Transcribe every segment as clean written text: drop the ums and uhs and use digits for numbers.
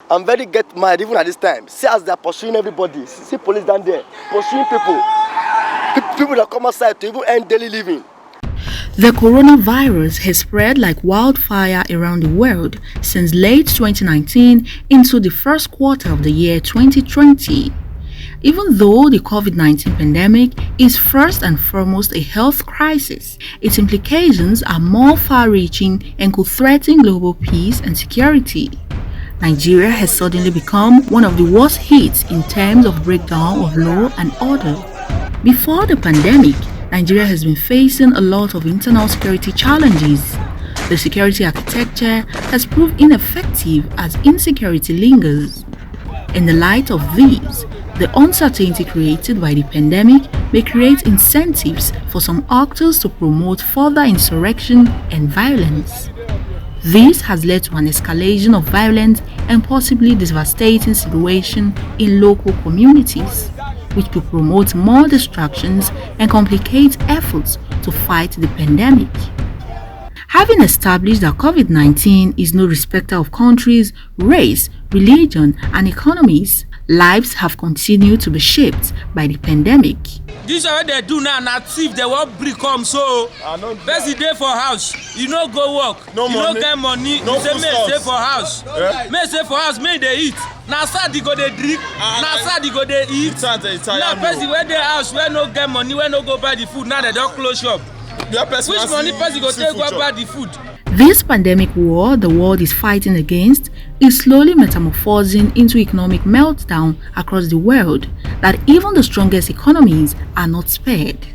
I'm very get mad even at this time. See as they are pursuing everybody. See police down there pursuing people. People that come outside to even earn daily living. The coronavirus has spread like wildfire around the world since late 2019 into the first quarter of the year 2020. Even though the COVID-19 pandemic is first and foremost a health crisis, its implications are more far-reaching and could threaten global peace and security. Nigeria has suddenly become one of the worst hit in terms of breakdown of law and order. Before the pandemic, Nigeria has been facing a lot of internal security challenges. The security architecture has proved ineffective as insecurity lingers. In the light of these, the uncertainty created by the pandemic may create incentives for some actors to promote further insurrection and violence. This has led to an escalation of violent and possibly devastating situation in local communities, which could promote more distractions and complicate efforts to fight the pandemic. Having established that COVID-19 is no respecter of countries, race, religion, and economies, lives have continued to be shaped by the pandemic. This is what they do now, na thief, they want brick come so. Best day for house, you no go work, no you money, no get money, no you say may stay for house. Yeah. May stay for house, may they eat. Na sad you go they drink, na sad you go they eat. Now person where they house, where no get money, where no go buy the food, now they don't close shop. Which money person go take go buy the food? This pandemic war the world is fighting against is slowly metamorphosing into economic meltdown across the world that even the strongest economies are not spared.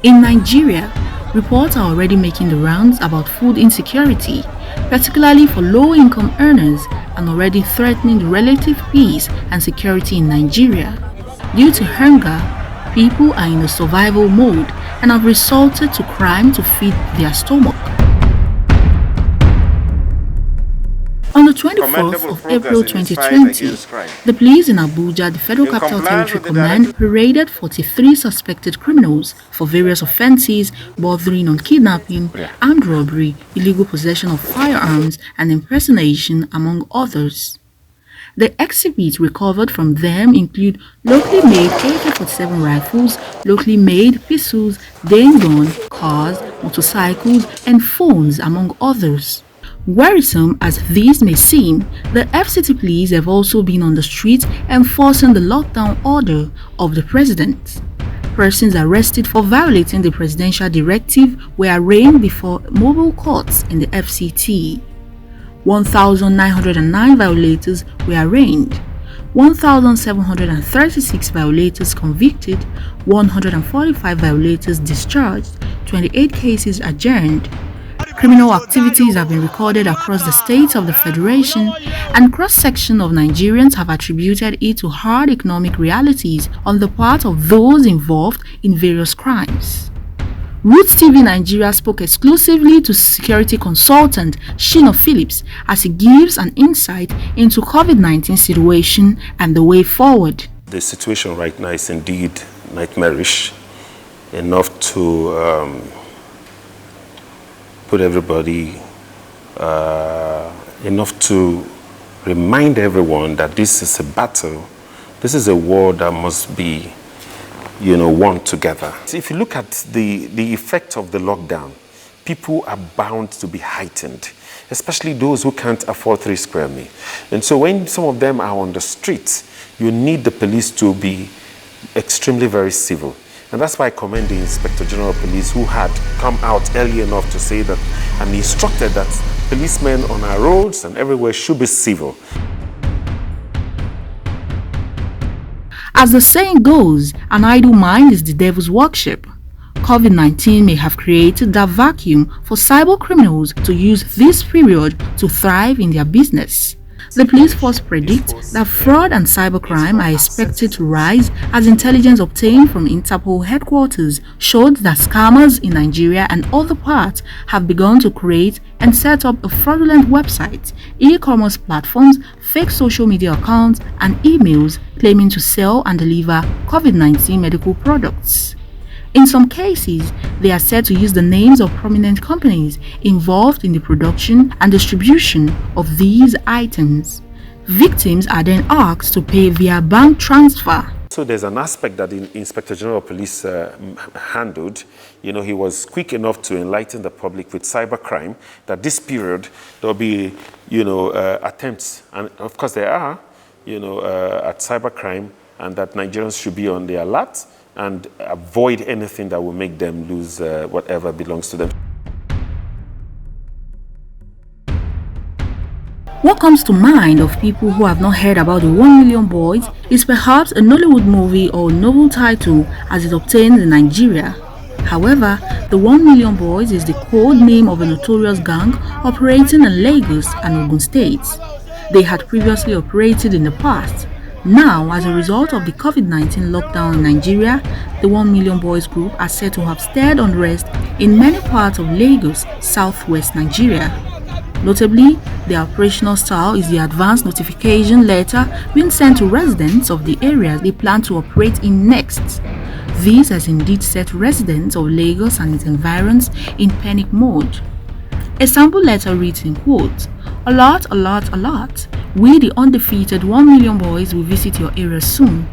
In Nigeria, reports are already making the rounds about food insecurity, particularly for low-income earners, and already threatening the relative peace and security in Nigeria. Due to hunger, people are in a survival mode and have resorted to crime to feed their stomach. On the 24th of April 2020, the police in Abuja, the Federal Capital Territory Command, paraded 43 suspected criminals for various offences bordering on kidnapping, armed robbery, illegal possession of firearms, and impersonation, among others. The exhibits recovered from them include locally made AK-47 rifles, locally made pistols, Dane gun, cars, motorcycles, and phones, among others. Worrisome as these may seem, the FCT police have also been on the street enforcing the lockdown order of the president. Persons arrested for violating the presidential directive were arraigned before mobile courts in the FCT. 1,909 violators were arraigned, 1,736 violators convicted, 145 violators discharged, 28 cases adjourned. Criminal activities have been recorded across the states of the Federation, and cross-section of Nigerians have attributed it to hard economic realities on the part of those involved in various crimes. Roots TV Nigeria spoke exclusively to security consultant Shina Phillips as he gives an insight into COVID-19 situation and the way forward. The situation right now is indeed nightmarish, enough to put everybody, enough to remind everyone that this is a battle. This is a war that must be, won together. If you look at the effect of the lockdown, people are bound to be heightened, especially those who can't afford 3 square meals. And so when some of them are on the streets, you need the police to be extremely very civil. And that's why I commend the Inspector General of Police, who had come out early enough to say that and instructed that policemen on our roads and everywhere should be civil. As the saying goes, an idle mind is the devil's workshop. COVID-19 may have created that vacuum for cyber criminals to use this period to thrive in their business. The police force predicts that fraud and cybercrime are expected to rise as intelligence obtained from Interpol headquarters showed that scammers in Nigeria and other parts have begun to create and set up a fraudulent website, e-commerce platforms, fake social media accounts, and emails claiming to sell and deliver COVID-19 medical products. In some cases, they are said to use the names of prominent companies involved in the production and distribution of these items. Victims are then asked to pay via bank transfer. So there's an aspect that the Inspector General of Police handled. He was quick enough to enlighten the public with cybercrime that this period there'll be, attempts, and of course there are, at cybercrime, and that Nigerians should be on the alert and avoid anything that will make them lose whatever belongs to them. What comes to mind of people who have not heard about the 1 Million Boys is perhaps a Nollywood movie or novel title as it obtains in Nigeria. However, the 1 Million Boys is the code name of a notorious gang operating in Lagos and Ogun states. They had previously operated in the past. Now, as a result of the COVID-19 lockdown in Nigeria, the 1 Million Boys group are said to have stirred unrest in many parts of Lagos, southwest Nigeria. Notably, their operational style is the advance notification letter being sent to residents of the areas they plan to operate in next. This has indeed set residents of Lagos and its environs in panic mode. A sample letter reads in quotes, "Alert, alert, alert. We the undefeated 1 Million Boys will visit your area soon.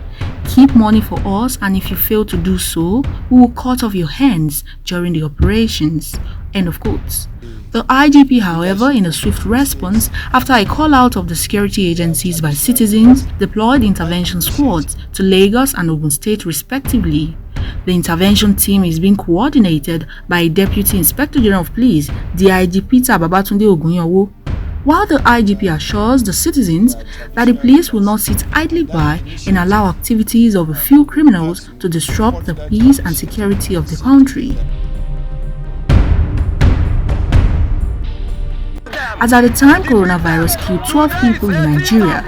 Keep money for us, and if you fail to do so, we will cut off your hands during the operations." End of quotes. The IGP, however, in a swift response, after a call out of the security agencies by citizens, deployed intervention squads to Lagos and Ogun State respectively. The intervention team is being coordinated by Deputy Inspector General of Police, DIG Peter Babatunde Ogunyowo, while the IGP assures the citizens that the police will not sit idly by and allow activities of a few criminals to disrupt the peace and security of the country. As at the time coronavirus killed 12 people in Nigeria,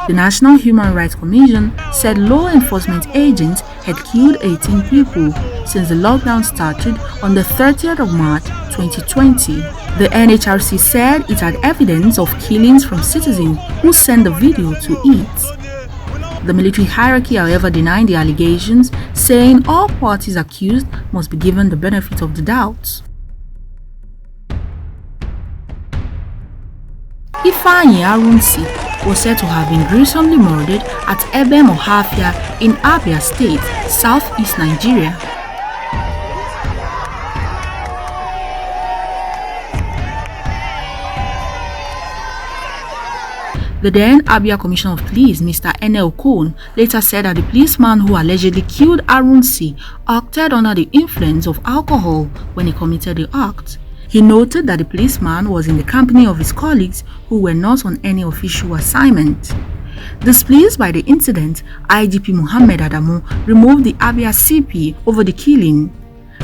the National Human Rights Commission said law enforcement agents had killed 18 people since the lockdown started on the 30th of March 2020. The NHRC said it had evidence of killings from citizens who sent the video to it. The military hierarchy, however, denied the allegations, saying all parties accused must be given the benefit of the doubt. Ifeanyi Arunsi was said to have been gruesomely murdered at Ebem Ohafia in Abia State, southeast Nigeria. The then Abia Commissioner of Police, Mr. Enel Okon, later said that the policeman who allegedly killed Arunsi acted under the influence of alcohol when he committed the act. He noted that the policeman was in the company of his colleagues who were not on any official assignment. Displeased by the incident, IGP Muhammad Adamu removed the Abia CP over the killing.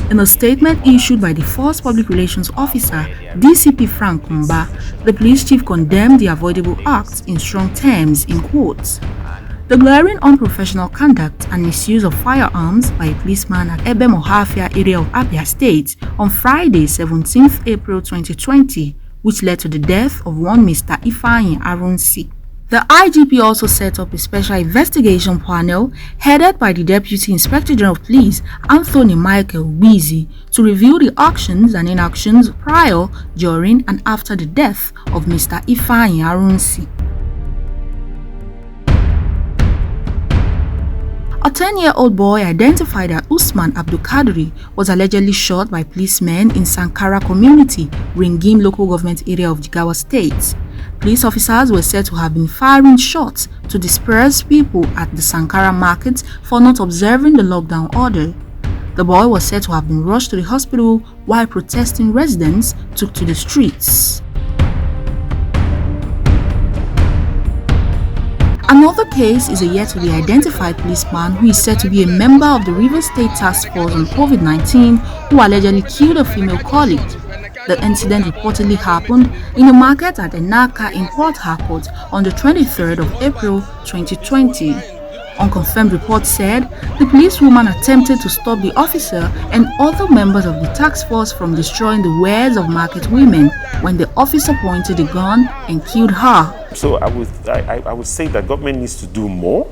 In a statement issued by the Force Public Relations Officer, DCP Frank Mba, the police chief condemned the avoidable acts in strong terms in quotes. The glaring unprofessional conduct and misuse of firearms by a policeman at Ebem Ohafia area of Abia State on Friday, 17th April 2020, which led to the death of one Mr. Ifeanyi Arunsi. The IGP also set up a special investigation panel headed by the Deputy Inspector General of Police, Anthony Michael Wizi, to review the actions and inactions prior, during, and after the death of Mr. Ifeanyi Arunsi. A 10-year-old boy identified as Usman Abdulkadri was allegedly shot by policemen in Sankara community, Ringim local government area of Jigawa State. Police officers were said to have been firing shots to disperse people at the Sankara market for not observing the lockdown order. The boy was said to have been rushed to the hospital while protesting residents took to the streets. Another case is a yet-to-be-identified policeman who is said to be a member of the Rivers State Task Force on COVID-19 who allegedly killed a female colleague. The incident reportedly happened in a market at Enaka in Port Harcourt on the 23rd of April 2020. Unconfirmed reports said the policewoman attempted to stop the officer and other members of the task force from destroying the wares of market women when the officer pointed a gun and killed her. So I would say that government needs to do more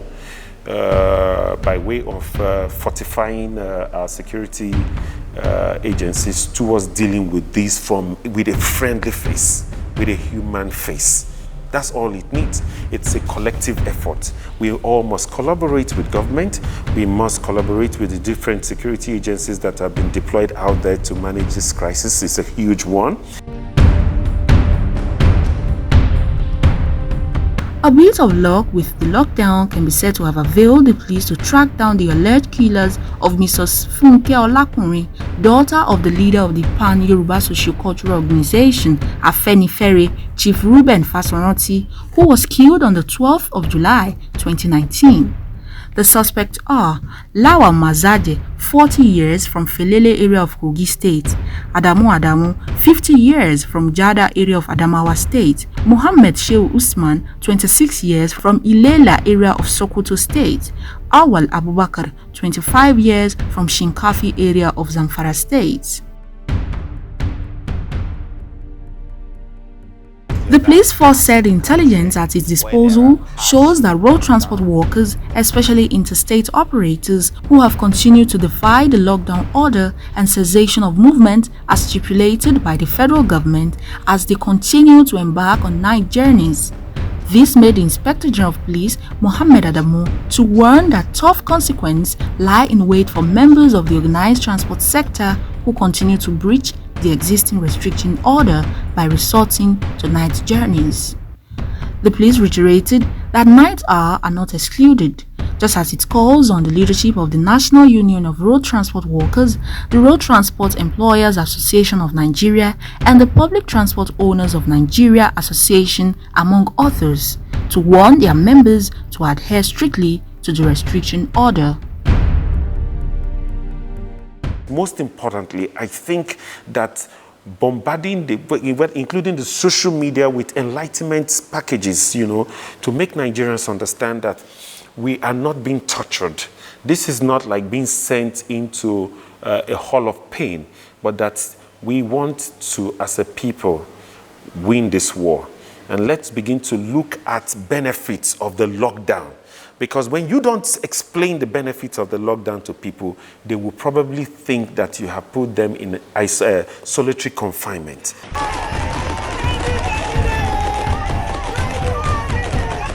by way of fortifying our security agencies towards dealing with these with a friendly face, with a human face. That's all it needs. It's a collective effort. We all must collaborate with government. We must collaborate with the different security agencies that have been deployed out there to manage this crisis. It's a huge one. A bit of luck with the lockdown can be said to have availed the police to track down the alleged killers of Mrs. Funke Olakunrin, daughter of the leader of the Pan-Yoruba Sociocultural Organization, Afenifere, Chief Reuben Fasoranti, who was killed on the 12th of July 2019. The suspects are Lawa Mazade, 40 years from Felele area of Kogi State, Adamu, 50 years from Jada area of Adamawa State, Muhammad Shehu Usman, 26 years from Ilela area of Sokoto State, Awal Abubakar, 25 years from Shinkafi area of Zamfara State. The police force said intelligence at its disposal shows that road transport workers, especially interstate operators, who have continued to defy the lockdown order and cessation of movement as stipulated by the federal government as they continue to embark on night journeys. This made the Inspector General of Police, Mohammed Adamu, to warn that tough consequences lie in wait for members of the organized transport sector who continue to breach the existing restriction order by resorting to night journeys. The police reiterated that night hours are not excluded, just as it calls on the leadership of the National Union of Road Transport Workers, the Road Transport Employers Association of Nigeria, and the Public Transport Owners of Nigeria Association, among others, to warn their members to adhere strictly to the restriction order. Most importantly, I think that bombarding, including the social media with enlightenment packages, to make Nigerians understand that we are not being tortured. This is not like being sent into a hall of pain, but that we want to, as a people, win this war. And let's begin to look at benefits of the lockdown. Because when you don't explain the benefits of the lockdown to people, they will probably think that you have put them in solitary confinement.